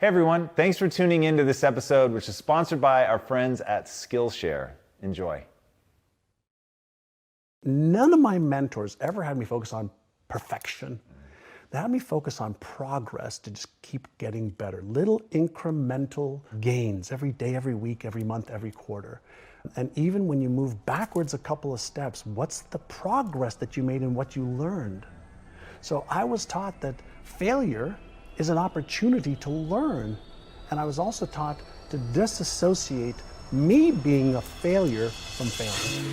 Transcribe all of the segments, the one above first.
Hey everyone, thanks for tuning into this episode, which is sponsored by our friends at Skillshare. Enjoy. None of my mentors ever had me focus on perfection. They had me focus on progress to just keep getting better. Little incremental gains every day, every week, every month, every quarter. And even when you move backwards a couple of steps, what's the progress that you made and what you learned? So I was taught that failure is an opportunity to learn. And I was also taught to disassociate me being a failure from failure.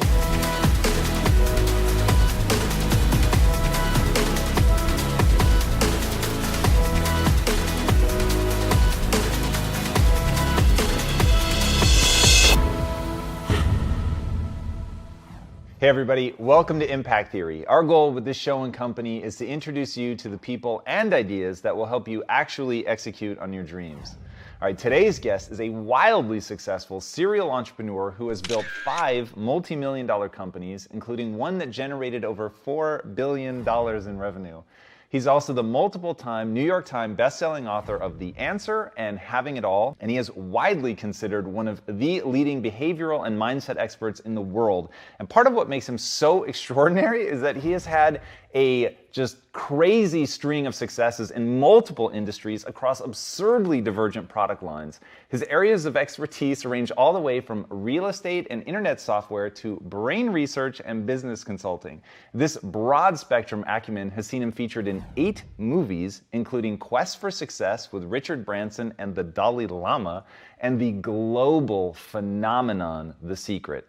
Hey everybody, welcome to Impact Theory. Our goal with this show and company is to introduce you to the people and ideas that will help you actually execute on your dreams. All right, today's guest is a wildly successful serial entrepreneur who has built 5 multi-million-dollar companies, including one that generated over $4 billion in revenue. He's also the multiple-time New York Times best-selling author of The Answer and Having It All, and he is widely considered one of the leading behavioral and mindset experts in the world. And part of what makes him so extraordinary is that he has had a just crazy string of successes in multiple industries across absurdly divergent product lines. His areas of expertise range all the way from real estate and internet software to brain research and business consulting. This broad spectrum acumen has seen him featured in 8 movies, including Quest for Success with Richard Branson and the Dalai Lama, and the global phenomenon The Secret.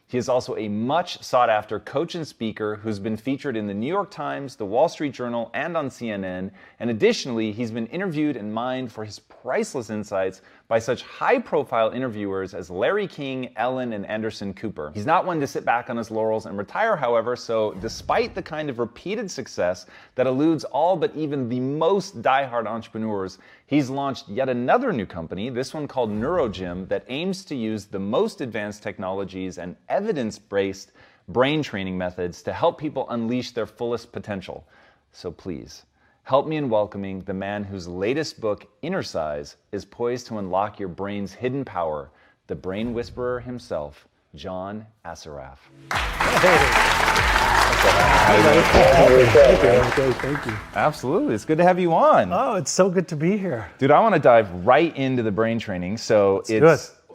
He is also a much sought-after coach and speaker who's been featured in the New York Times, the Wall Street Journal, and on CNN. And additionally, he's been interviewed and mined for his priceless insights by such high-profile interviewers as Larry King, Ellen, and Anderson Cooper. He's not one to sit back on his laurels and retire, however, so despite the kind of repeated success that eludes all but even the most die-hard entrepreneurs, he's launched yet another new company, this one called Neurociencia, that aims to use the most advanced technologies and evidence-based brain training methods to help people unleash their fullest potential. So please, help me in welcoming the man whose latest book, Inner Size, is poised to unlock your brain's hidden power, the brain whisperer himself, John Assaraf. Thank you. Absolutely. It's good to have you on. Oh, it's so good to be here. Dude, I want to dive right into the brain training. So it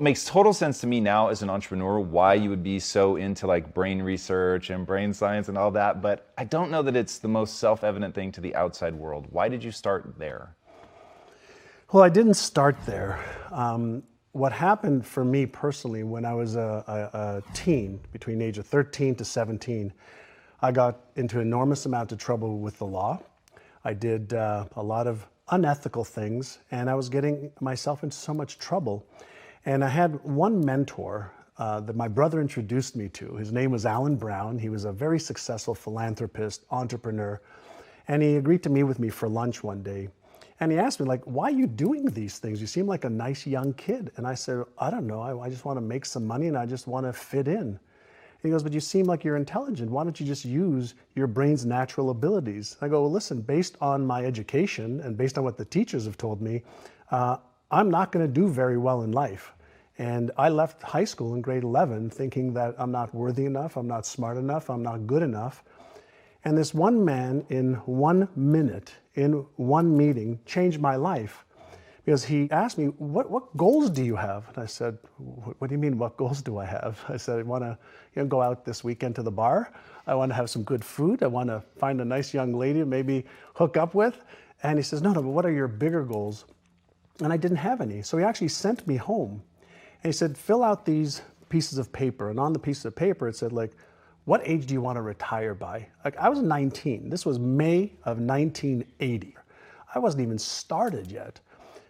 makes total sense to me now as an entrepreneur why you would be so into like brain research and brain science and all that, but I don't know that it's the most self-evident thing to the outside world. Why did you start there? Well, I didn't start there. What happened for me personally when I was a teen, between the age of 13 to 17, I got into an enormous amount of trouble with the law. I did a lot of unethical things, and I was getting myself into so much trouble. And I had one mentor that my brother introduced me to. His name was Alan Brown. He was a very successful philanthropist, entrepreneur, and he agreed to meet with me for lunch one day. And he asked me, like, why are you doing these things? You seem like a nice young kid. And I said, I don't know. I just want to make some money and I just want to fit in. He goes, but you seem like you're intelligent. Why don't you just use your brain's natural abilities? I go, well, listen, based on my education and based on what the teachers have told me, I'm not going to do very well in life. And I left high school in grade 11 thinking that I'm not worthy enough, I'm not smart enough, I'm not good enough. And this one man in 1 minute, in one meeting, changed my life. Because he asked me, what goals do you have? And I said, what do you mean, what goals do I have? I said, I want to go out this weekend to the bar. I want to have some good food. I want to find a nice young lady to maybe hook up with. And he says, no, but what are your bigger goals? And I didn't have any. So he actually sent me home. And he said, fill out these pieces of paper. And on the pieces of paper, it said, like, what age do you want to retire by? Like, I was 19. This was May of 1980. I wasn't even started yet.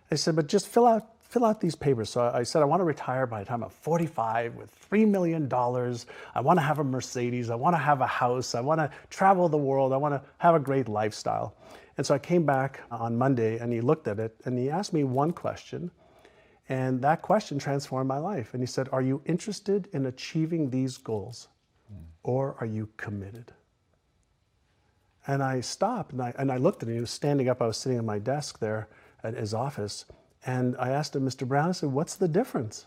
I said, but just fill out these papers. So I said, I want to retire by the time I'm 45 with $3 million. I want to have a Mercedes. I want to have a house. I want to travel the world. I want to have a great lifestyle. And so I came back on Monday and he looked at it and he asked me one question. And that question transformed my life. And he said, are you interested in achieving these goals or are you committed? And I stopped and I looked at him. He was standing up. I was sitting at my desk there at his office. And I asked him, Mr. Brown, I said, what's the difference?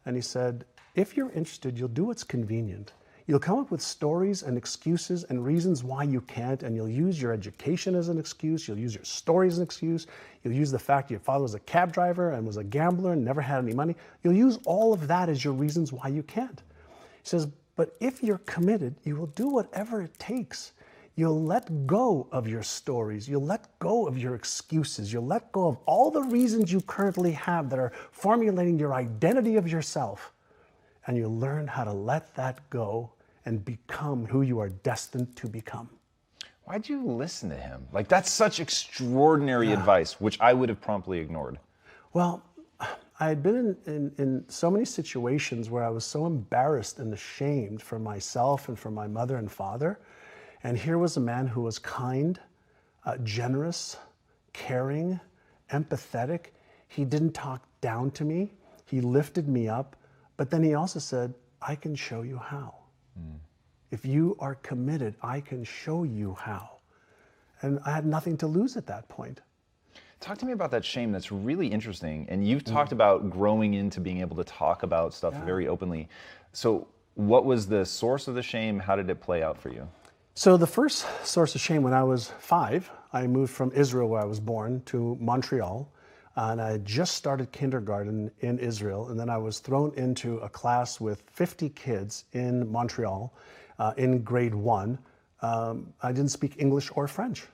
And he said, if you're interested, you'll do what's convenient. You'll come up with stories and excuses and reasons why you can't, and you'll use your education as an excuse, you'll use your story as an excuse, you'll use the fact your father was a cab driver and was a gambler and never had any money. You'll use all of that as your reasons why you can't. He says, but if you're committed, you will do whatever it takes. You'll let go of your stories, you'll let go of your excuses, you'll let go of all the reasons you currently have that are formulating your identity of yourself, and you'll learn how to let that go and become who you are destined to become. Why'd you listen to him? Like, that's such extraordinary advice, which I would have promptly ignored. Well, I had been in so many situations where I was so embarrassed and ashamed for myself and for my mother and father. And here was a man who was kind, generous, caring, empathetic. He didn't talk down to me. He lifted me up. But then he also said, I can show you how. If you are committed, I can show you how. And I had nothing to lose at that point. Talk to me about that shame. That's really interesting. And you've talked about growing into being able to talk about stuff very openly. So what was the source of the shame? How did it play out for you? So the first source of shame, when I was 5, I moved from Israel, where I was born, to Montreal. And I had just started kindergarten in Israel. And then I was thrown into a class with 50 kids in Montreal in grade 1. I didn't speak English or French.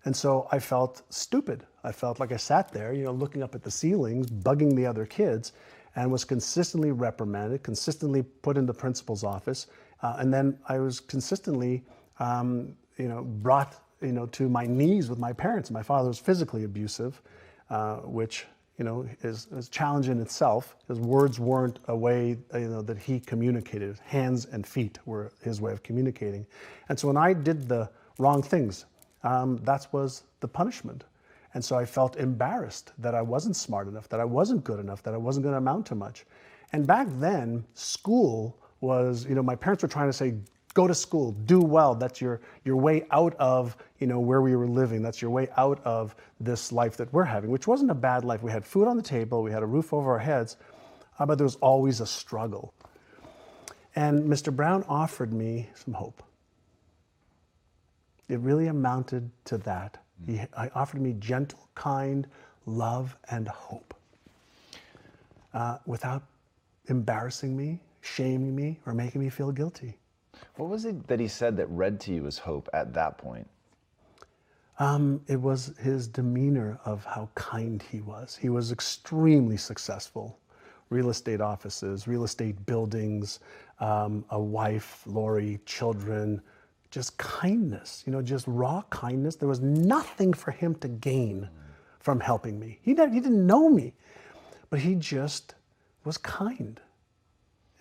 And so I felt stupid. I felt like I sat there, looking up at the ceilings, bugging the other kids, and was consistently reprimanded, consistently put in the principal's office. And then I was consistently, brought, to my knees with my parents. My father was physically abusive, which, is a challenge in itself, because words weren't a way, that he communicated. Hands and feet were his way of communicating. And so when I did the wrong things, that was the punishment. And so I felt embarrassed that I wasn't smart enough, that I wasn't good enough, that I wasn't going to amount to much. And back then, school was, my parents were trying to say, go to school, do well. That's your way out of, where we were living. That's your way out of this life that we're having, which wasn't a bad life. We had food on the table, we had a roof over our heads, but there was always a struggle. And Mr. Brown offered me some hope. It really amounted to that. He offered me gentle, kind love and hope without embarrassing me, shaming me, or making me feel guilty. What was it that he said that read to you as hope at that point? It was his demeanor of how kind he was. He was extremely successful. Real estate offices, real estate buildings, a wife, Lori, children, just kindness, just raw kindness. There was nothing for him to gain from helping me. He didn't know me, but he just was kind.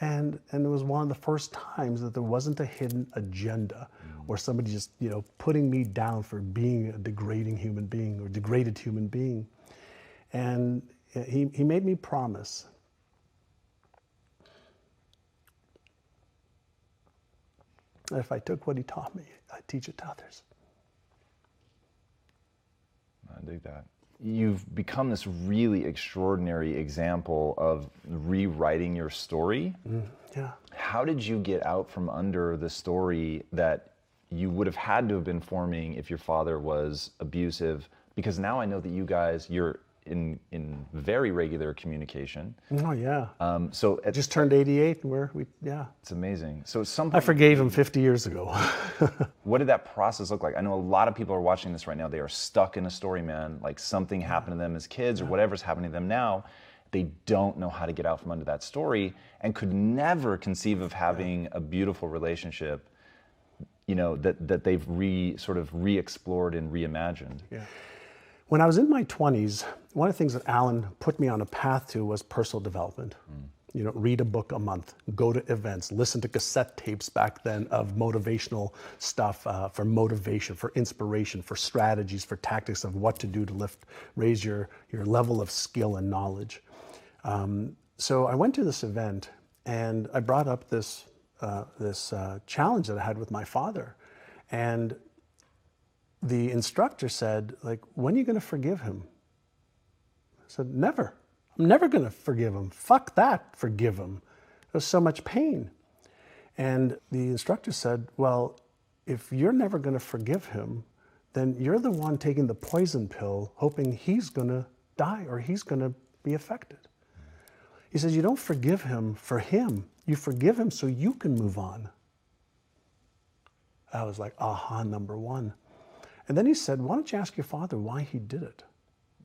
And it was one of the first times that there wasn't a hidden agenda or somebody just, putting me down for being a degrading human being or degraded human being. And he made me promise that if I took what he taught me, I'd teach it to others. I dig that. You've become this really extraordinary example of rewriting your story. Yeah. How did you get out from under the story that you would have had to have been forming if your father was abusive? Because now I know that you guys, you're in very regular communication. Oh yeah. So I just turned 88 and it's amazing. So at some I point, forgave him 50 years ago. what did that process look like? I know a lot of people are watching this right now. They are stuck in a story, man. Like something happened to them as kids or whatever's happening to them now. They don't know how to get out from under that story and could never conceive of having a beautiful relationship, that they've re-explored and reimagined. Yeah. When I was in my 20s, one of the things that Alan put me on a path to was personal development. Read a book a month, go to events, listen to cassette tapes back then of motivational stuff for motivation, for inspiration, for strategies, for tactics of what to do to raise your level of skill and knowledge. So I went to this event and I brought up this challenge that I had with my father. And the instructor said, when are you going to forgive him? said, never. I'm never going to forgive him. Fuck that, forgive him. There's so much pain. And the instructor said, well, if you're never going to forgive him, then you're the one taking the poison pill, hoping he's going to die or he's going to be affected. He says, you don't forgive him for him. You forgive him so you can move on. I was like, aha, number one. And then he said, why don't you ask your father why he did it?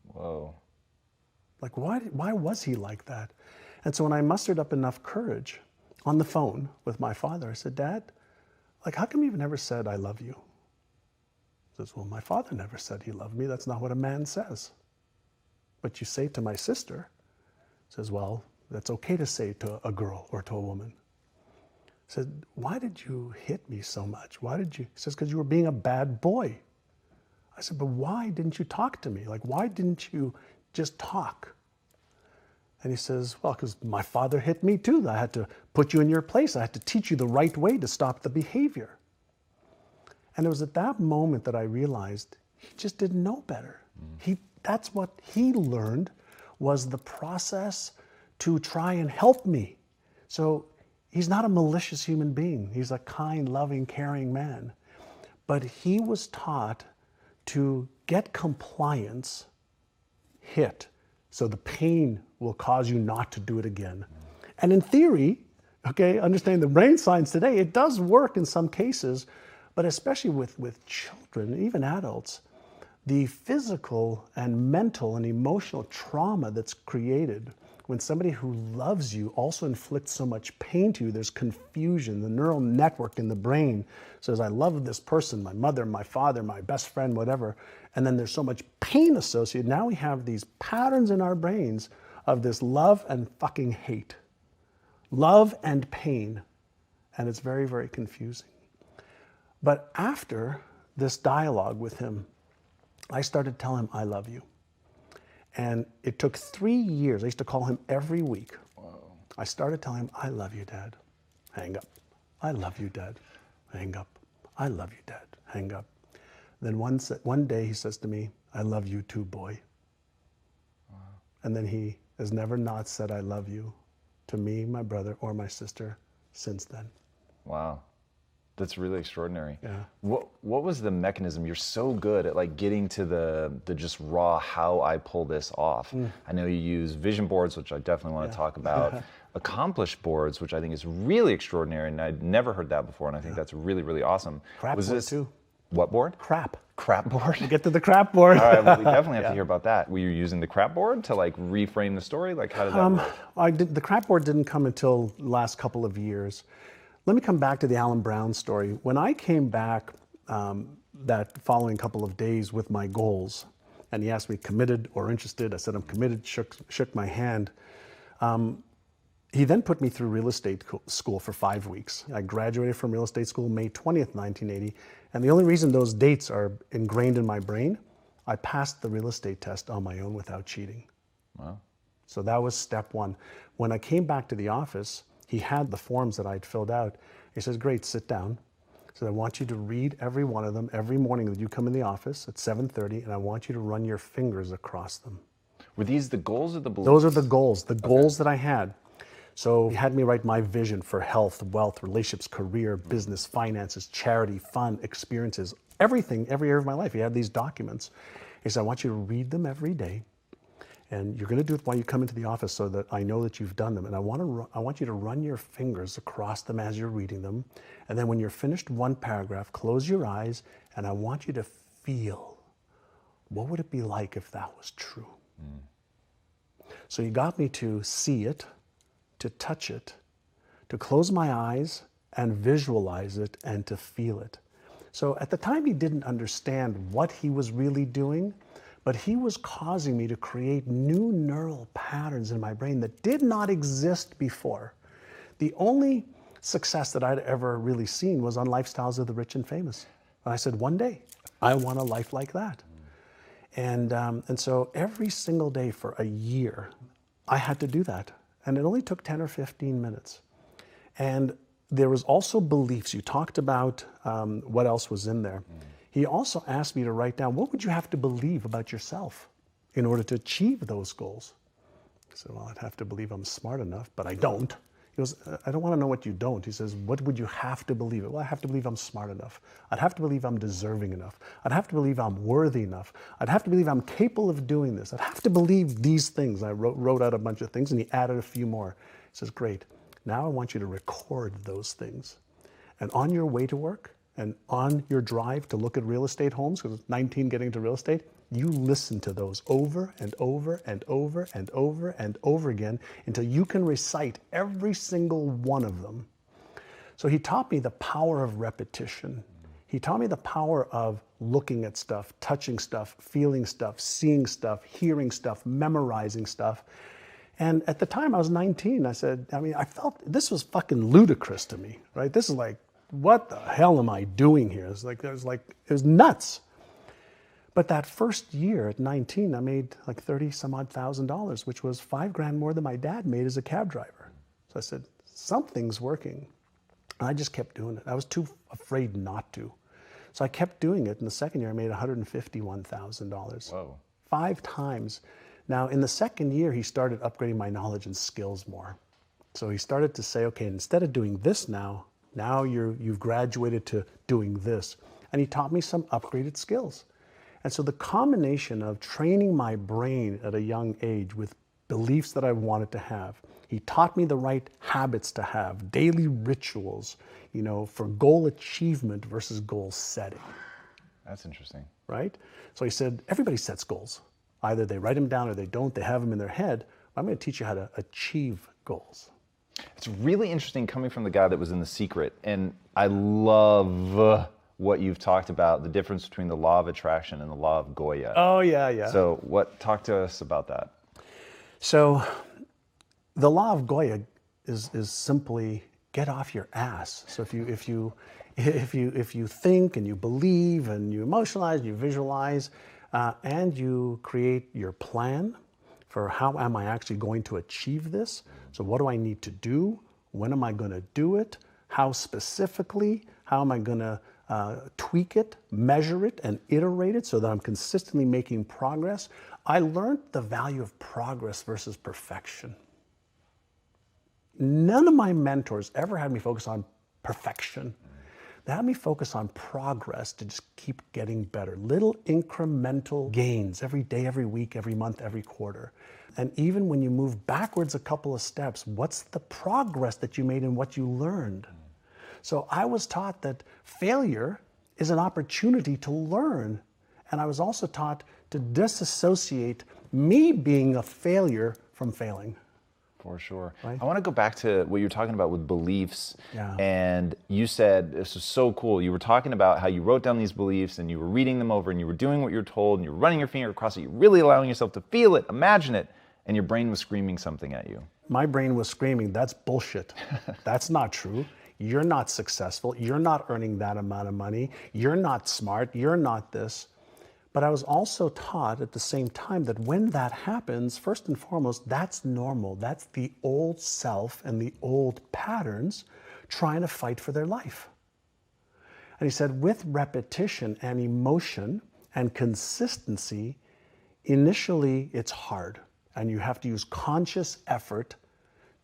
Whoa. Like, why was he like that? And so when I mustered up enough courage on the phone with my father, I said, Dad, like, how come you've never said, I love you? He says, well, my father never said he loved me. That's not what a man says. But you say to my sister, he says, well, that's okay to say to a girl or to a woman. He said, why did you hit me so much? Why did you? He says, because you were being a bad boy. I said, but why didn't you talk to me? Like, why didn't you just talk? And he says, well, because my father hit me too. I had to put you in your place. I had to teach you the right way to stop the behavior. And it was at that moment that I realized he just didn't know better. That's what he learned, was the process to try and help me. So he's not a malicious human being. He's a kind, loving, caring man. But he was taught to get compliance hit, so the pain will cause you not to do it again. And in theory, okay, understanding the brain science today, it does work in some cases, but especially with children, even adults, the physical and mental and emotional trauma that's created when somebody who loves you also inflicts so much pain to you, there's confusion. The neural network in the brain says, I love this person, my mother, my father, my best friend, whatever. And then there's so much pain associated. Now we have these patterns in our brains of this love and fucking hate. Love and pain. And it's very, very confusing. But after this dialogue with him, I started telling him, I love you. And it took 3 years. I used to call him every week. Whoa. I started telling him, I love you, Dad. Hang up. I love you, Dad. Hang up. I love you, Dad. Hang up. Then one day he says to me, I love you too, boy. Wow. And then he has never not said, I love you to me, my brother, or my sister since then. Wow. That's really extraordinary. Yeah. What was the mechanism? You're so good at like getting to the just raw how I pull this off. I know you use vision boards, which I definitely want to talk about. Accomplished boards, which I think is really extraordinary, and I'd never heard that before, and I think that's really, really awesome. Crap was board this too. What board? Crap. Crap board? We'll get to the crap board. All right, well, we definitely have to hear about that. Were you using the crap board to like reframe the story? Like how did that work? The crap board didn't come until the last couple of years. Let me come back to the Alan Brown story. When I came back that following couple of days with my goals, and he asked me committed or interested, I said I'm committed, shook my hand. He then put me through real estate school for 5 weeks. I graduated from real estate school May 20th, 1980. And the only reason those dates are ingrained in my brain, I passed the real estate test on my own without cheating. Wow. So that was step one. When I came back to the office, he had the forms that I'd filled out. He says, great, sit down. So I want you to read every one of them every morning that you come in the office at 7:30, and I want you to run your fingers across them. Were these the goals or the beliefs? Those are the goals that I had. So he had me write my vision for health, wealth, relationships, career, business, finances, charity, fun, experiences, everything, every area of my life. He had these documents. He said, I want you to read them every day. And you're going to do it while you come into the office so that I know that you've done them. And I want you to run your fingers across them as you're reading them. And then when you're finished one paragraph, close your eyes, and I want you to feel, what would it be like if that was true? So he got me to see it, to touch it, to close my eyes and visualize it, and to feel it. So at the time he didn't understand what he was really doing, but he was causing me to create new neural patterns in my brain that did not exist before. The only success that I'd ever really seen was on Lifestyles of the Rich and Famous. And I said, one day, I want a life like that. And so every single day for a year, I had to do that. And it only took 10 or 15 minutes. And there was also beliefs. You talked about what else was in there. He also asked me to write down, what would you have to believe about yourself? in order to achieve those goals? I said, well, I'd have to believe I'm smart enough, but I don't. He goes, I don't want to know what you don't. He says, what would you have to believe? Well, I have to believe I'm smart enough. I'd have to believe I'm deserving enough. I'd have to believe I'm worthy enough. I'd have to believe I'm capable of doing this. I'd have to believe these things. I wrote out a bunch of things, and he added a few more. He says, great. Now I want you to record those things. And on your way to work and on your drive to look at real estate homes, because it's 19 getting into real estate, you listen to those over and over and over and over and over again until you can recite every single one of them. So he taught me the power of repetition. He taught me the power of looking at stuff, touching stuff, feeling stuff, seeing stuff, hearing stuff, memorizing stuff. And at the time I was 19, I said, I felt this was fucking ludicrous to me, right? This is like, what the hell am I doing here? It was nuts. But that first year at 19, I made like 30 some odd $1,000, which was $5,000 more than my dad made as a cab driver. So I said, something's working. And I just kept doing it. I was too afraid not to. So I kept doing it. In the second year, I made $151,000. Whoa. 5 times. Now, in the second year, he started upgrading my knowledge and skills more. So he started to say, okay, instead of doing this now you've graduated to doing this. And he taught me some upgraded skills. And so the combination of training my brain at a young age with beliefs that I wanted to have, he taught me the right habits to have, daily rituals, for goal achievement versus goal setting. That's interesting. Right? So he said, everybody sets goals. Either they write them down or they don't, they have them in their head. I'm going to teach you how to achieve goals. It's really interesting coming from the guy that was in The Secret. And I love what you've talked about, the difference between the law of attraction and the law of GOYA. Oh, yeah. So talk to us about that. So the law of GOYA is simply get off your ass. So if you think and you believe and you emotionalize and you visualize and you create your plan for how am I actually going to achieve this? So what do I need to do? When am I going to do it? How specifically? How am I going to tweak it, measure it, and iterate it so that I'm consistently making progress? I learned the value of progress versus perfection. None of my mentors ever had me focus on perfection. They had me focus on progress to just keep getting better. Little incremental gains every day, every week, every month, every quarter. And even when you move backwards a couple of steps, what's the progress that you made and what you learned? So I was taught that failure is an opportunity to learn. And I was also taught to disassociate me being a failure from failing. For sure. Right? I want to go back to what you were talking about with beliefs. Yeah. And you said, this was so cool. You were talking about how you wrote down these beliefs and you were reading them over and you were doing what you were told and you were running your finger across it. You're really allowing yourself to feel it, imagine it, and your brain was screaming something at you. My brain was screaming, that's bullshit. That's not true. You're not successful. You're not earning that amount of money. You're not smart. You're not this. But I was also taught at the same time that when that happens, first and foremost, that's normal. That's the old self and the old patterns trying to fight for their life. And he said, with repetition and emotion and consistency, initially it's hard. And you have to use conscious effort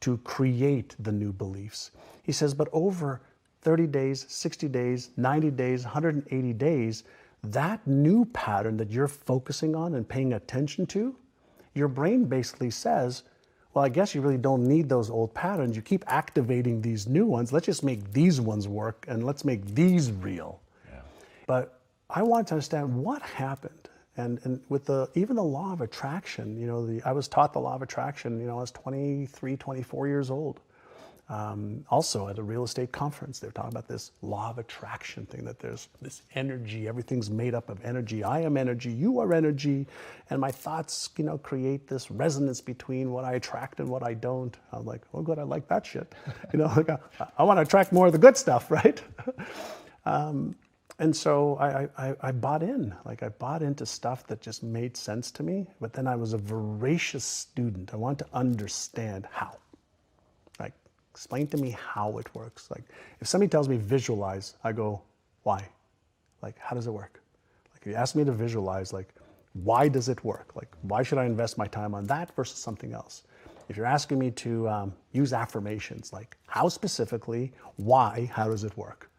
to create the new beliefs. He says, but over 30 days, 60 days, 90 days, 180 days, that new pattern that you're focusing on and paying attention to, your brain basically says, well, I guess you really don't need those old patterns. You keep activating these new ones. Let's just make these ones work and let's make these real. Yeah. But I wanted to understand what happened. And with even the law of attraction, I was taught the law of attraction, I was 23, 24 years old. Also at a real estate conference, they were talking about this law of attraction thing, that there's this energy, everything's made up of energy. I am energy, you are energy, and my thoughts, create this resonance between what I attract and what I don't. I was like, oh good, I like that shit. I want to attract more of the good stuff, right? And so I bought in, I bought into stuff that just made sense to me, but then I was a voracious student. I wanted to understand how. Explain to me how it works. If somebody tells me visualize, I go, why? How does it work? If you ask me to visualize, why does it work? Like, why should I invest my time on that versus something else? If you're asking me to use affirmations, like how specifically, why, how does it work?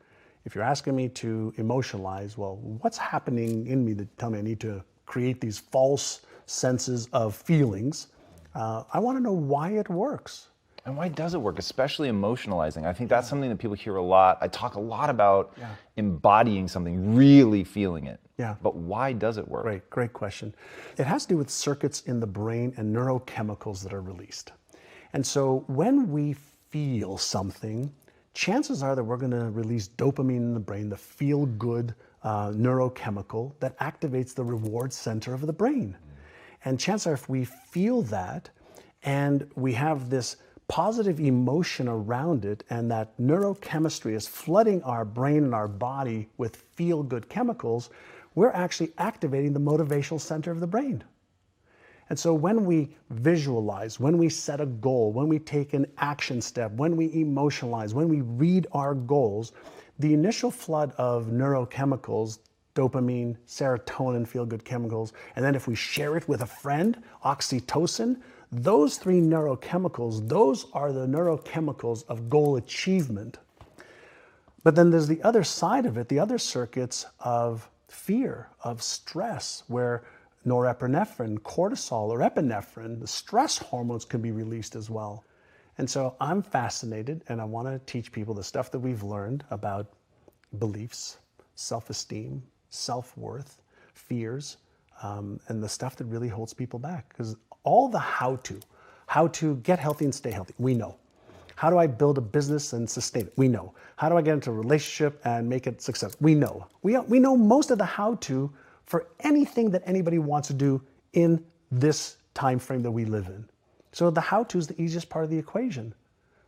If you're asking me to emotionalize, well, what's happening in me that tell me I need to create these false senses of feelings, I want to know why it works. And why does it work, especially emotionalizing? I think that's something that people hear a lot. I talk a lot about embodying something, really feeling it. Yeah. But why does it work? Great question. It has to do with circuits in the brain and neurochemicals that are released. And so when we feel something, chances are that we're going to release dopamine in the brain, the feel-good neurochemical that activates the reward center of the brain. And chances are if we feel that and we have this positive emotion around it and that neurochemistry is flooding our brain and our body with feel-good chemicals, we're actually activating the motivational center of the brain. And so when we visualize, when we set a goal, when we take an action step, when we emotionalize, when we read our goals, the initial flood of neurochemicals, dopamine, serotonin, feel-good chemicals, and then if we share it with a friend, oxytocin, those three neurochemicals, those are the neurochemicals of goal achievement. But then there's the other side of it, the other circuits of fear, of stress, where norepinephrine, cortisol, or epinephrine, the stress hormones can be released as well. And so I'm fascinated and I want to teach people the stuff that we've learned about beliefs, self-esteem, self-worth, fears, and the stuff that really holds people back. Because all the how to get healthy and stay healthy, we know. How do I build a business and sustain it? We know. How do I get into a relationship and make it successful? We know. We know most of the how-to for anything that anybody wants to do in this time frame that we live in. So the how-to is the easiest part of the equation.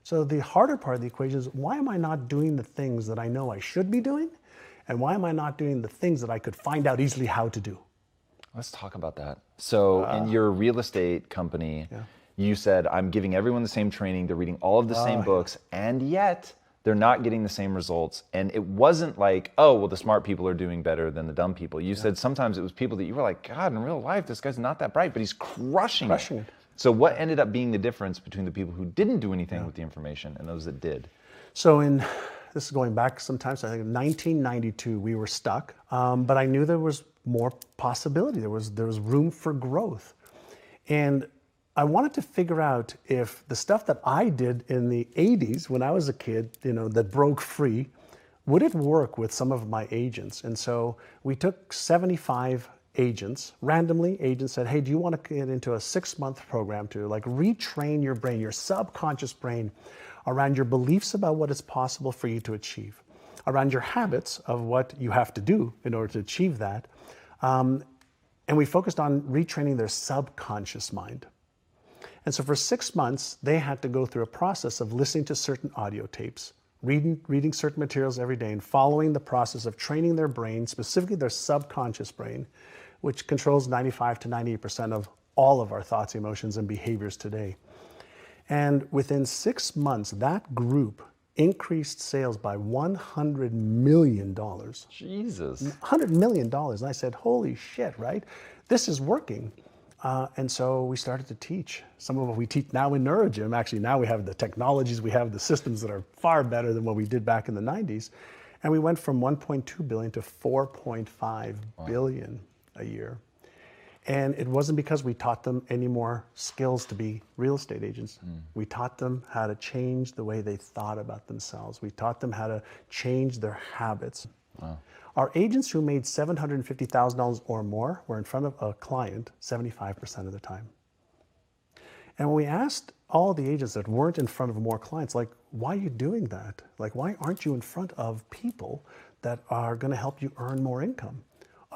So the harder part of the equation is, why am I not doing the things that I know I should be doing? And why am I not doing the things that I could find out easily how to do? Let's talk about that. So in your real estate company, you said, I'm giving everyone the same training, they're reading all of the same books, and yet they're not getting the same results. And it wasn't like, oh, well, the smart people are doing better than the dumb people. You said sometimes it was people that you were like, God, in real life, this guy's not that bright, but he's crushing it. So what ended up being the difference between the people who didn't do anything with the information and those that did? So this is going back sometimes, I think in 1992, we were stuck, but I knew there was more possibility. There was room for growth. And I wanted to figure out if the stuff that I did in the 80s when I was a kid, that broke free, would it work with some of my agents? And so we took 75 agents, randomly agents said, hey, do you want to get into a 6-month program to retrain your brain, your subconscious brain, around your beliefs about what is possible for you to achieve, around your habits of what you have to do in order to achieve that. And we focused on retraining their subconscious mind. And so for 6 months, they had to go through a process of listening to certain audio tapes, reading certain materials every day, and following the process of training their brain, specifically their subconscious brain, which controls 95 to 98% of all of our thoughts, emotions, and behaviors today. And within 6 months, that group increased sales by $100 million. Jesus. $100 million. And I said, holy shit, right? This is working. And so we started to teach. Some of what we teach now in NeuroGym, actually now we have the technologies, we have the systems that are far better than what we did back in the 90s. And we went from 1.2 billion to 4.5 billion a year. And it wasn't because we taught them any more skills to be real estate agents. We taught them how to change the way they thought about themselves. We taught them how to change their habits. Wow. Our agents who made $750,000 or more were in front of a client 75% of the time. And when we asked all the agents that weren't in front of more clients, why are you doing that? Why aren't you in front of people that are going to help you earn more income?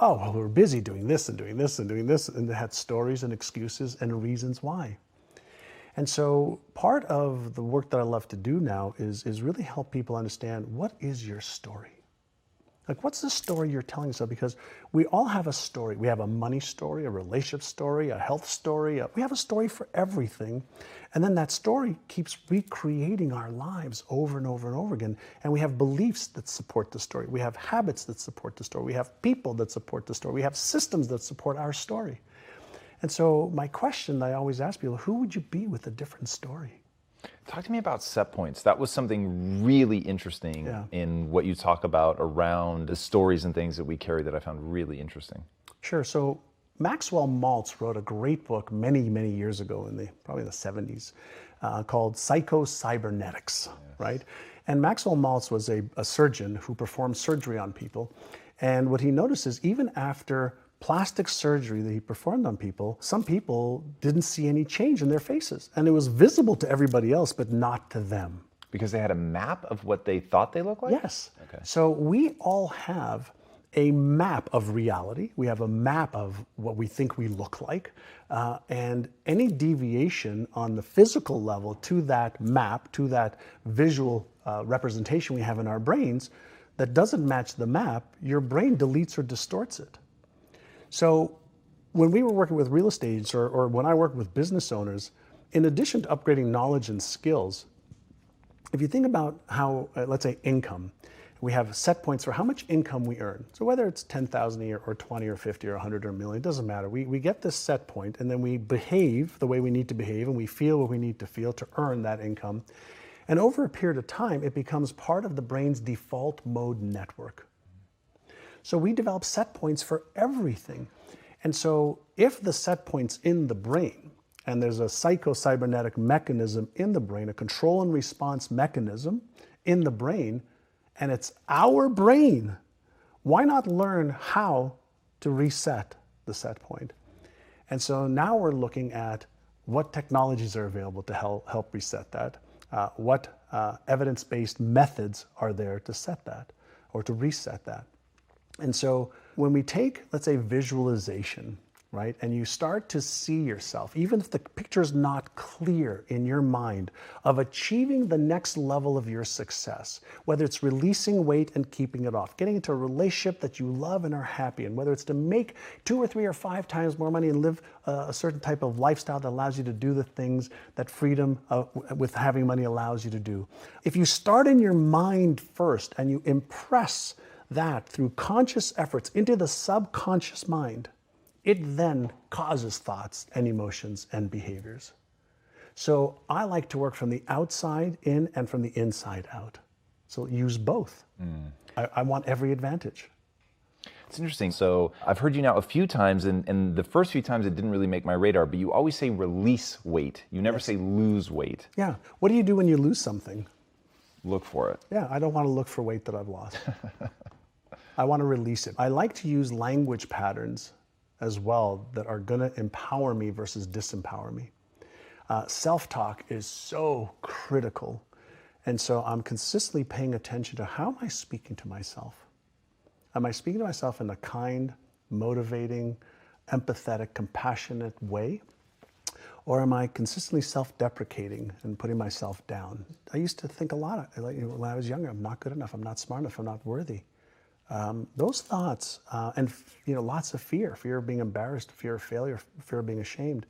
Oh, well, we're busy doing this and doing this and doing this. And they had stories and excuses and reasons why. And so part of the work that I love to do now is really help people understand, what is your story? Like, what's the story you're telling yourself? Because we all have a story. We have a money story, a relationship story, a health story. We have a story for everything. And then that story keeps recreating our lives over and over and over again. And we have beliefs that support the story. We have habits that support the story. We have people that support the story. We have systems that support our story. And so my question that I always ask people, who would you be with a different story? Talk to me about set points. That was something really interesting in what you talk about around the stories and things that we carry that I found really interesting. Sure. So Maxwell Maltz wrote a great book many, many years ago, probably the 70s, called Psycho-Cybernetics, right? And Maxwell Maltz was a surgeon who performed surgery on people. And what he noticed is even after plastic surgery that he performed on people, some people didn't see any change in their faces. And it was visible to everybody else, but not to them. Because they had a map of what they thought they looked like? Yes. Okay. So we all have a map of reality. We have a map of what we think we look like. And any deviation on the physical level to that map, to that visual representation we have in our brains that doesn't match the map, your brain deletes or distorts it. So when we were working with real estate agents or when I work with business owners, in addition to upgrading knowledge and skills, if you think about how, let's say income, we have set points for how much income we earn. So whether it's 10,000 a year or 20 or 50 or 100 or a million, it doesn't matter. We get this set point and then we behave the way we need to behave and we feel what we need to feel to earn that income. And over a period of time, it becomes part of the brain's default mode network. So we develop set points for everything. And so if the set point's in the brain, and there's a psycho-cybernetic mechanism in the brain, a control and response mechanism in the brain, and it's our brain, why not learn how to reset the set point? And so now we're looking at what technologies are available to help reset that, what evidence-based methods are there to set that or to reset that. And so when we take, let's say, visualization, right, and you start to see yourself, even if the picture is not clear in your mind, of achieving the next level of your success, whether it's releasing weight and keeping it off, getting into a relationship that you love and are happy in, whether it's to make 2 or 3 or 5 times more money and live a certain type of lifestyle that allows you to do the things that freedom with having money allows you to do. If you start in your mind first and you impress that through conscious efforts into the subconscious mind, it then causes thoughts and emotions and behaviors. So I like to work from the outside in and from the inside out. So use both. I want every advantage. It's interesting. So I've heard you now a few times, and the first few times it didn't really make my radar, but you always say release weight. You never say lose weight. Yeah. What do you do when you lose something? Look for it. Yeah, I don't want to look for weight that I've lost. I want to release it. I like to use language patterns as well that are going to empower me versus disempower me. Self-talk is so critical. And so I'm consistently paying attention to how am I speaking to myself? Am I speaking to myself in a kind, motivating, empathetic, compassionate way? Or am I consistently self-deprecating and putting myself down? I used to think a lot, when I was younger, I'm not good enough, I'm not smart enough, I'm not worthy. Those thoughts, and lots of fear of being embarrassed, fear of failure, fear of being ashamed.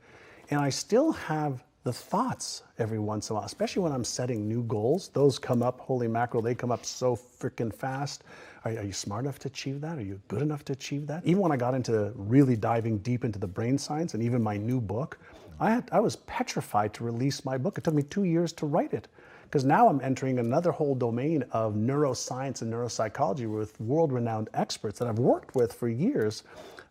And I still have the thoughts every once in a while, especially when I'm setting new goals. Those come up, holy mackerel, they come up so freaking fast. Are you smart enough to achieve that? Are you good enough to achieve that? Even when I got into really diving deep into the brain science and even my new book, I was petrified to release my book. It took me 2 years to write it. Because now I'm entering another whole domain of neuroscience and neuropsychology with world-renowned experts that I've worked with for years.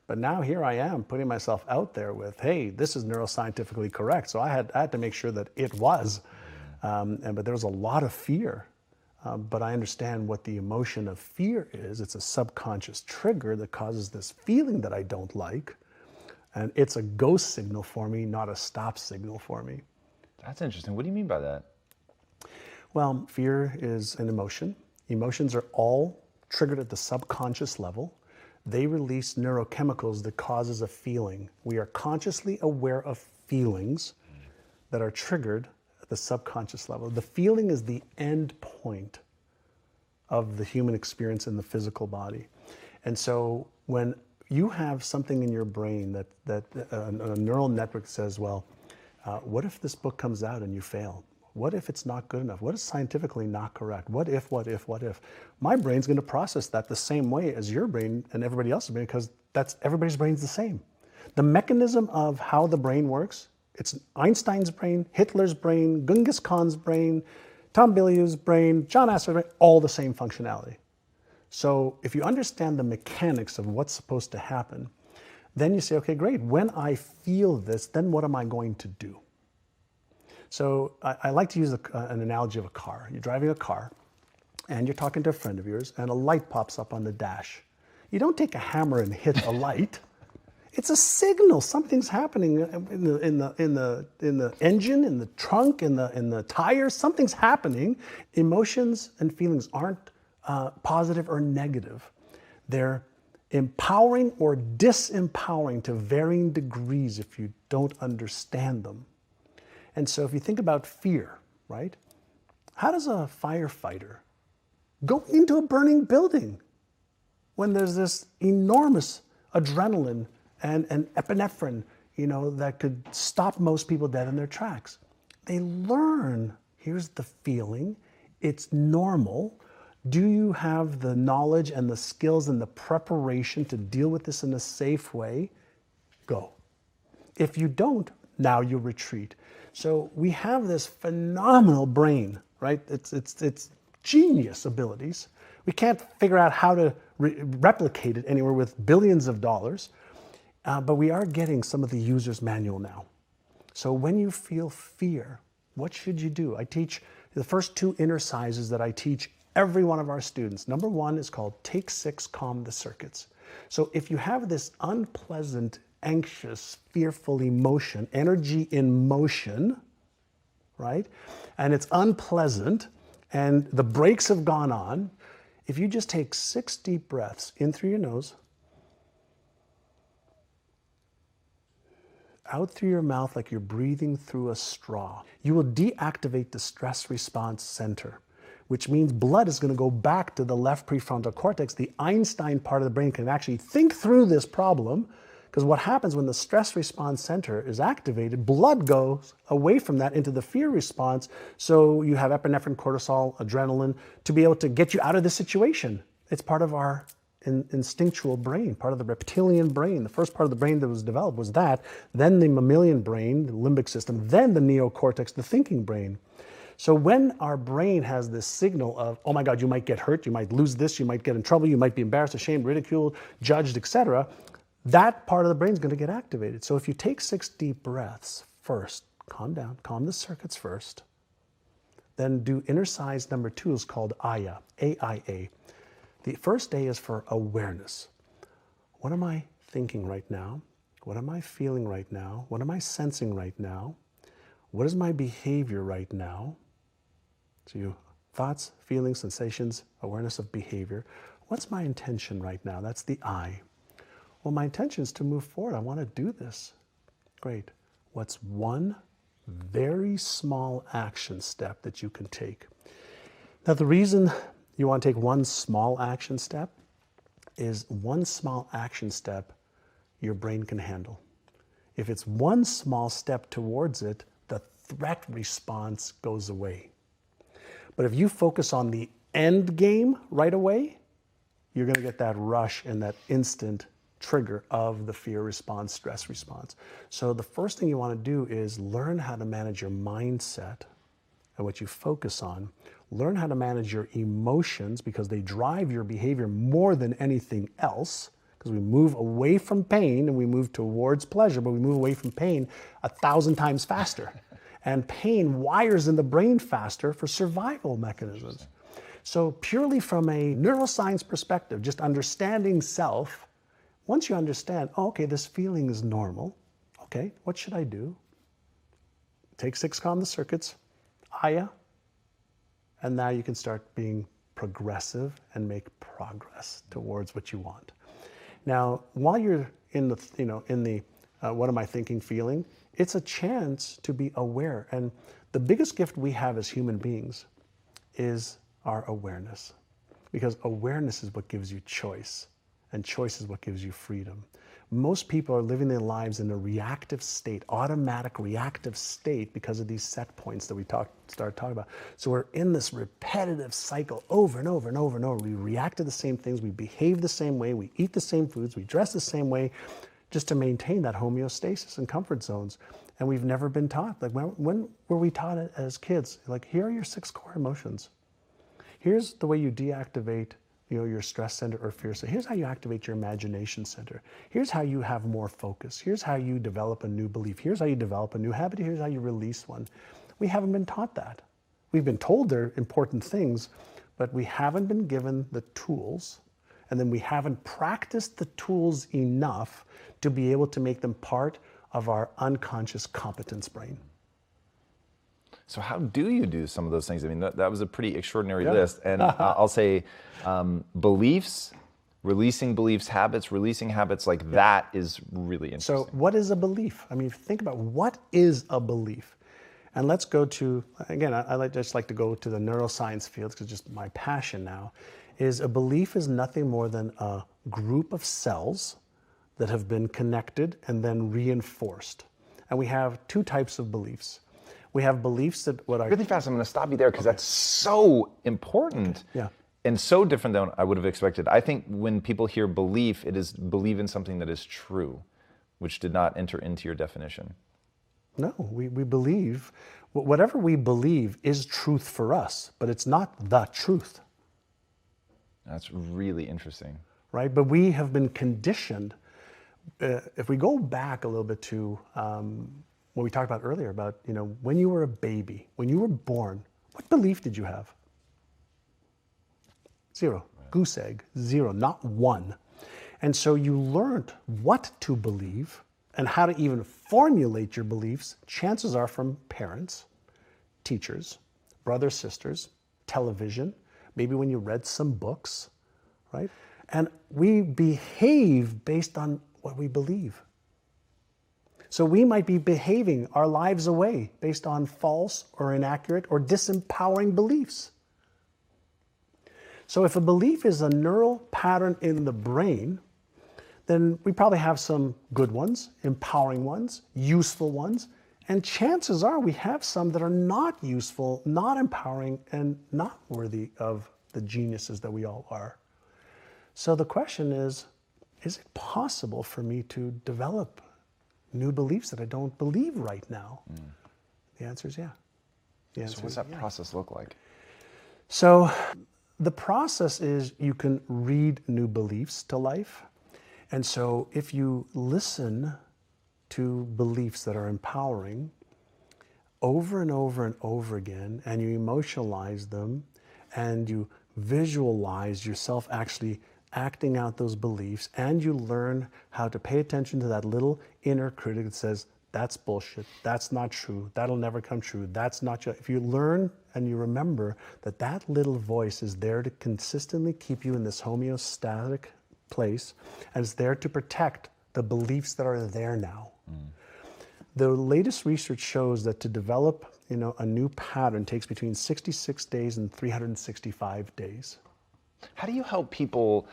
But now here I am putting myself out there with, hey, this is neuroscientifically correct. So I had to make sure that it was. But there was a lot of fear. But I understand what the emotion of fear is. It's a subconscious trigger that causes this feeling that I don't like. And it's a go signal for me, not a stop signal for me. That's interesting. What do you mean by that? Well, fear is an emotion. Emotions are all triggered at the subconscious level. They release neurochemicals that causes a feeling. We are consciously aware of feelings that are triggered at the subconscious level. The feeling is the end point of the human experience in the physical body. And so when you have something in your brain that a neural network says, well, what if this book comes out and you fail? What if it's not good enough? What is scientifically not correct? What if, what if, what if? My brain's going to process that the same way as your brain and everybody else's brain, because everybody's brain's the same. The mechanism of how the brain works, it's Einstein's brain, Hitler's brain, Genghis Khan's brain, Tom Bilyeu's brain, John Assaraf's brain, all the same functionality. So if you understand the mechanics of what's supposed to happen, then you say, okay, great, when I feel this, then what am I going to do? So I like to use an analogy of a car. You're driving a car and you're talking to a friend of yours and a light pops up on the dash. You don't take a hammer and hit a light. It's a signal. Something's happening in the engine, in the trunk, in the tires. Something's happening. Emotions and feelings aren't positive or negative. They're empowering or disempowering to varying degrees if you don't understand them. And so if you think about fear, right? How does a firefighter go into a burning building when there's this enormous adrenaline and epinephrine, that could stop most people dead in their tracks? They learn, here's the feeling, it's normal. Do you have the knowledge and the skills and the preparation to deal with this in a safe way? Go. If you don't, now you retreat. So we have this phenomenal brain, right? It's genius abilities. We can't figure out how to replicate it anywhere with billions of dollars, but we are getting some of the user's manual now. So when you feel fear, what should you do? I teach the first 2 exercises that I teach every one of our students. Number 1 is called Take 6, Calm the Circuits. So if you have this unpleasant, anxious, fearful emotion, energy in motion, right? And it's unpleasant and the brakes have gone on. If you just take 6 deep breaths in through your nose, out through your mouth like you're breathing through a straw, you will deactivate the stress response center, which means blood is going to go back to the left prefrontal cortex. The Einstein part of the brain can actually think through this problem, because what happens when the stress response center is activated, blood goes away from that into the fear response. So you have epinephrine, cortisol, adrenaline to be able to get you out of the situation. It's part of our instinctual brain, part of the reptilian brain. The first part of the brain that was developed was that, then the mammalian brain, the limbic system, then the neocortex, the thinking brain. So when our brain has this signal of, oh my God, you might get hurt, you might lose this, you might get in trouble, you might be embarrassed, ashamed, ridiculed, judged, etc., that part of the brain is going to get activated. So if you take 6 deep breaths first, calm down, calm the circuits first, then do exercise number 2 is called AYA, A-I-A. The first A is for awareness. What am I thinking right now? What am I feeling right now? What am I sensing right now? What is my behavior right now? So you thoughts, feelings, sensations, awareness of behavior. What's my intention right now? That's the I. Well, my intention is to move forward. I want to do this. Great. What's one very small action step that you can take? Now, the reason you want to take one small action step is one small action step your brain can handle. If it's one small step towards it, the threat response goes away. But if you focus on the end game right away, you're going to get that rush and that instant trigger of the fear response, stress response. So the first thing you want to do is learn how to manage your mindset and what you focus on. Learn how to manage your emotions, because they drive your behavior more than anything else, because we move away from pain and we move towards pleasure, but we move away from pain 1,000 times faster. And pain wires in the brain faster for survival mechanisms. So purely from a neuroscience perspective, just understanding self, once you understand, oh, okay, this feeling is normal. Okay, what should I do? Take 6, calm the circuits, Aya, and now you can start being progressive and make progress towards what you want. Now, while you're in the, what am I thinking, feeling, it's a chance to be aware. And the biggest gift we have as human beings is our awareness. because awareness is what gives you choice, and choice is what gives you freedom. Most people are living their lives in a reactive state, automatic reactive state, because of these set points that we started talking about. So we're in this repetitive cycle over and over and over and over. We react to the same things, we behave the same way, we eat the same foods, we dress the same way, just to maintain that homeostasis and comfort zones. And we've never been taught. Like, when were we taught it as kids? Like, here are your 6 core emotions. Here's the way you deactivate your stress center or fear center. Here's how you activate your imagination center. Here's how you have more focus. Here's how you develop a new belief. Here's how you develop a new habit. Here's how you release one. We haven't been taught that. We've been told they're important things, but we haven't been given the tools, and then we haven't practiced the tools enough to be able to make them part of our unconscious competence brain. So how do you do some of those things? I mean, that was a pretty extraordinary list. And I'll say beliefs, releasing beliefs, habits, releasing habits, like that is really interesting. So what is a belief? I mean, think about what is a belief. And let's go to, again, I just like to go to the neuroscience fields because it's just my passion now, is a belief is nothing more than a group of cells that have been connected and then reinforced. And we have 2 types of beliefs. We have beliefs that Really fast, I'm going to stop you there because that's so important. Yeah. And so different than I would have expected. I think when people hear belief, it is believe in something that is true, which did not enter into your definition. No, we believe, whatever we believe is truth for us, but it's not the truth. That's really interesting. Right? But we have been conditioned. If we go back a little bit to what we talked about earlier about, when you were a baby, when you were born, what belief did you have? 0. Right. Goose egg, 0, not 1. And so you learned what to believe and how to even formulate your beliefs, chances are from parents, teachers, brothers, sisters, television, maybe when you read some books, right? And we behave based on what we believe. So we might be behaving our lives away based on false or inaccurate or disempowering beliefs. So if a belief is a neural pattern in the brain, then we probably have some good ones, empowering ones, useful ones, and chances are we have some that are not useful, not empowering, and not worthy of the geniuses that we all are. So the question is it possible for me to develop new beliefs that I don't believe right now? The answer is yeah. So what's that process look like? So the process is you can read new beliefs to life. And so if you listen to beliefs that are empowering over and over and over again, and you emotionalize them, and you visualize yourself actually acting out those beliefs, and you learn how to pay attention to that little inner critic that says, that's bullshit, that's not true, that'll never come true, that's not true. If you learn and you remember that that little voice is there to consistently keep you in this homeostatic place, and it's there to protect the beliefs that are there now. The latest research shows that to develop a new pattern takes between 66 days and 365 days. How do you help people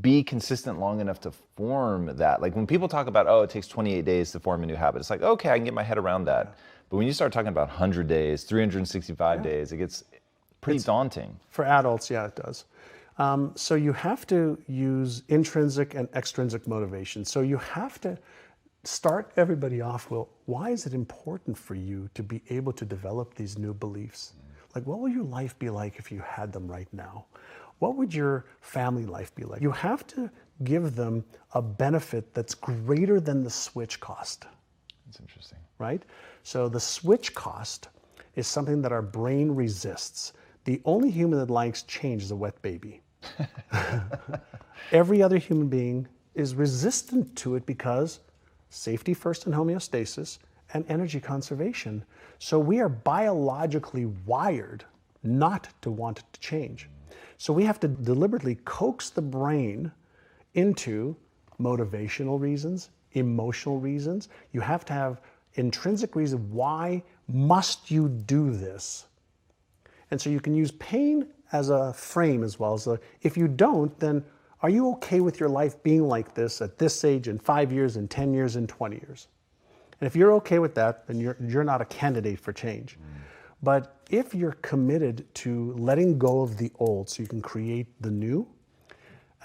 be consistent long enough to form that? Like when people talk about, oh, it takes 28 days to form a new habit, it's like, okay, I can get my head around that. But when you start talking about 100 days, 365 days, it gets pretty daunting. For adults, yeah, it does. So you have to use intrinsic and extrinsic motivation. So you have to start everybody off, well, why is it important for you to be able to develop these new beliefs? Like, what will your life be like if you had them right now? What would your family life be like? You have to give them a benefit that's greater than the switch cost. That's interesting. Right? So the switch cost is something that our brain resists. The only human that likes change is a wet baby. Every other human being is resistant to it because safety first and homeostasis and energy conservation. So we are biologically wired not to want it to change. So we have to deliberately coax the brain into motivational reasons, emotional reasons. You have to have intrinsic reason. Why must you do this? And so you can use pain as a frame as well. So if you don't, then are you okay with your life being like this at this age in 5 years, in 10 years, in 20 years? And if you're okay with that, then you're not a candidate for change. But if you're committed to letting go of the old so you can create the new,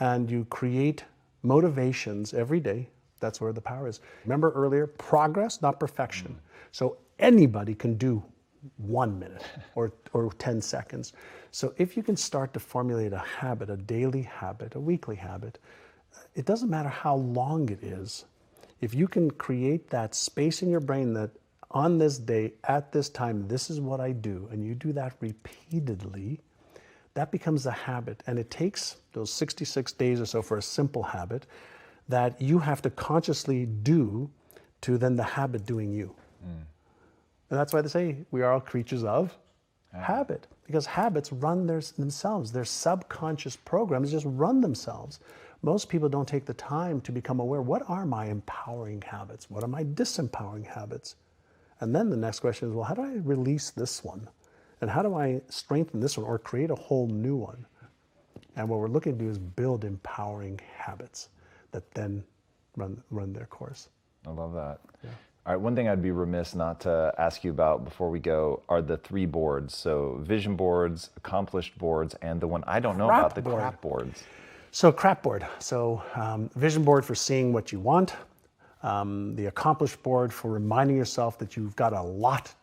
and you create motivations every day, that's where the power is. Remember earlier, progress, not perfection. So anybody can do 1 minute or 10 seconds. So if you can start to formulate a habit, a daily habit, a weekly habit, it doesn't matter how long it is. If you can create that space in your brain that on this day, at this time, this is what I do, and you do that repeatedly, that becomes a habit. And it takes those 66 days or so for a simple habit that you have to consciously do to then the habit doing you. And that's why they say we are all creatures of habit, because habits run themselves. Their subconscious programs just run themselves. Most people don't take the time to become aware, what are my empowering habits? What are my disempowering habits? And then the next question is, well, how do I release this one? And how do I strengthen this one or create a whole new one? And what we're looking to do is build empowering habits that then run their course. I love that. Yeah. All right, one thing I'd be remiss not to ask you about before we go are the 3 boards. So vision boards, accomplished boards, and the one I don't know about, the crap boards. So crap board. So vision board for seeing what you want. The accomplished board for reminding yourself that you've got a lot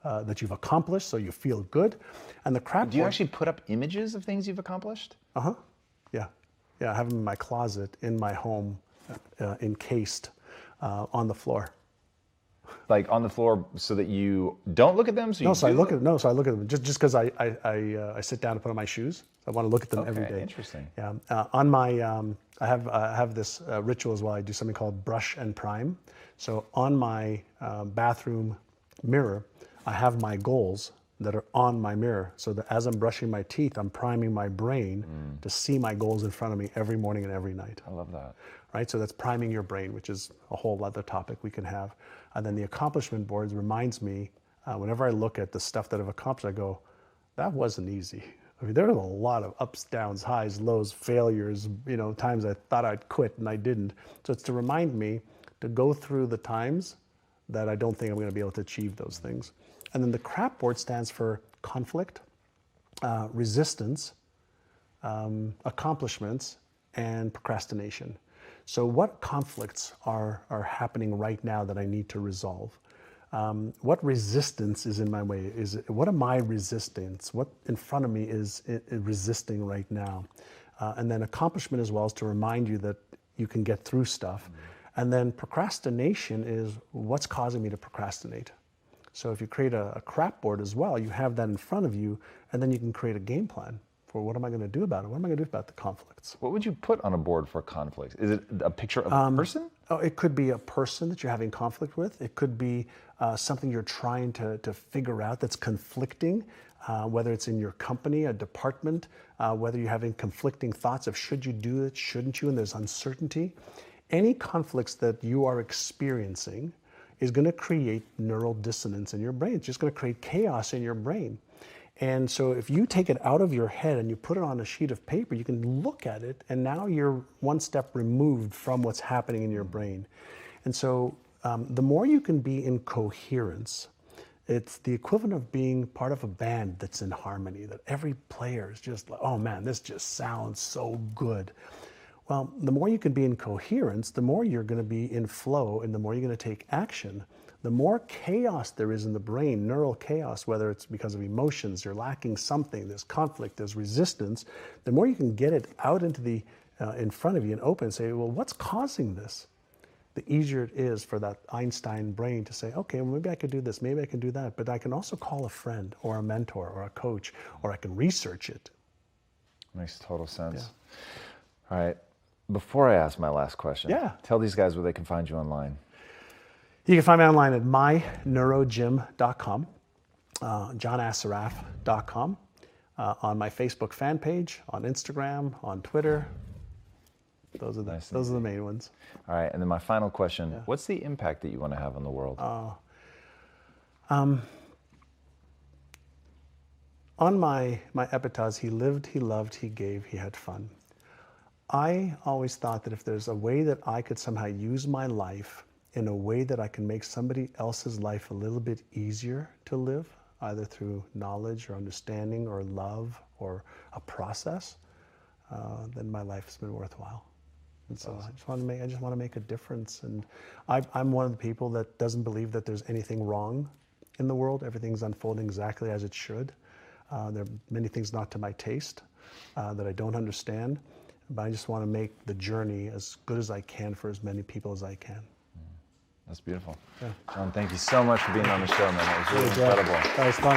that you've accomplished, so you feel good. And the crap board. Do you actually put up images of things you've accomplished? Yeah. I have them in my closet, in my home, encased on the floor. Like on the floor, so that you don't look at them. So I look at them just because I sit down to put on my shoes. I want to look at them every day. Interesting. Yeah. On my I have this ritual as well. I do something called brush and prime. So on my bathroom mirror, I have my goals that are on my mirror. So that as I'm brushing my teeth, I'm priming my brain to see my goals in front of me every morning and every night. I love that. Right? So that's priming your brain, which is a whole other topic we can have. And then the accomplishment boards reminds me, whenever I look at the stuff that I've accomplished, I go, that wasn't easy. I mean, there was a lot of ups, downs, highs, lows, failures, times I thought I'd quit and I didn't. So it's to remind me to go through the times that I don't think I'm going to be able to achieve those things. And then the crap board stands for conflict, resistance, accomplishments, and procrastination. So what conflicts are happening right now that I need to resolve? What resistance is in my way? What am I resistance? What in front of me is resisting right now? And then accomplishment as well is to remind you that you can get through stuff. And then procrastination is what's causing me to procrastinate. So if you create a crap board as well, you have that in front of you, and then you can create a game plan for what am I going to do about it? What am I going to do about the conflicts? What would you put on a board for conflicts? Is it a picture of a person? Oh, it could be a person that you're having conflict with. It could be something you're trying to figure out that's conflicting, whether it's in your company, a department, whether you're having conflicting thoughts of should you do it, shouldn't you, and there's uncertainty. Any conflicts that you are experiencing is going to create neural dissonance in your brain. It's just going to create chaos in your brain. And so if you take it out of your head and you put it on a sheet of paper, you can look at it, and now you're one step removed from what's happening in your brain. And so the more you can be in coherence, it's the equivalent of being part of a band that's in harmony, that every player is just like, oh man, this just sounds so good. Well, the more you can be in coherence, the more you're going to be in flow, and the more you're going to take action. The more chaos there is in the brain, neural chaos, whether it's because of emotions, you're lacking something, there's conflict, there's resistance, the more you can get it out into the in front of you and open and say, well, what's causing this? The easier it is for that Einstein brain to say, okay, well, maybe I could do this, maybe I can do that, but I can also call a friend or a mentor or a coach, or I can research it. Makes total sense. Yeah. All right. Before I ask my last question, tell these guys where they can find you online. You can find me online at myneurogym.com, johnassaraf.com, on my Facebook fan page, on Instagram, on Twitter. Those are the main ones. All right, and then my final question, what's the impact that you want to have on the world? On my epitaphs, he lived, he loved, he gave, he had fun. I always thought that if there's a way that I could somehow use my life in a way that I can make somebody else's life a little bit easier to live, either through knowledge or understanding or love or a process, then my life has been worthwhile. And so awesome. I just want to make a difference. And I'm one of the people that doesn't believe that there's anything wrong in the world. Everything's unfolding exactly as it should. There are many things not to my taste that I don't understand, but I just want to make the journey as good as I can for as many people as I can. That's beautiful. Yeah. John, thank you so much for being on the show, man. That was really incredible. That was fun.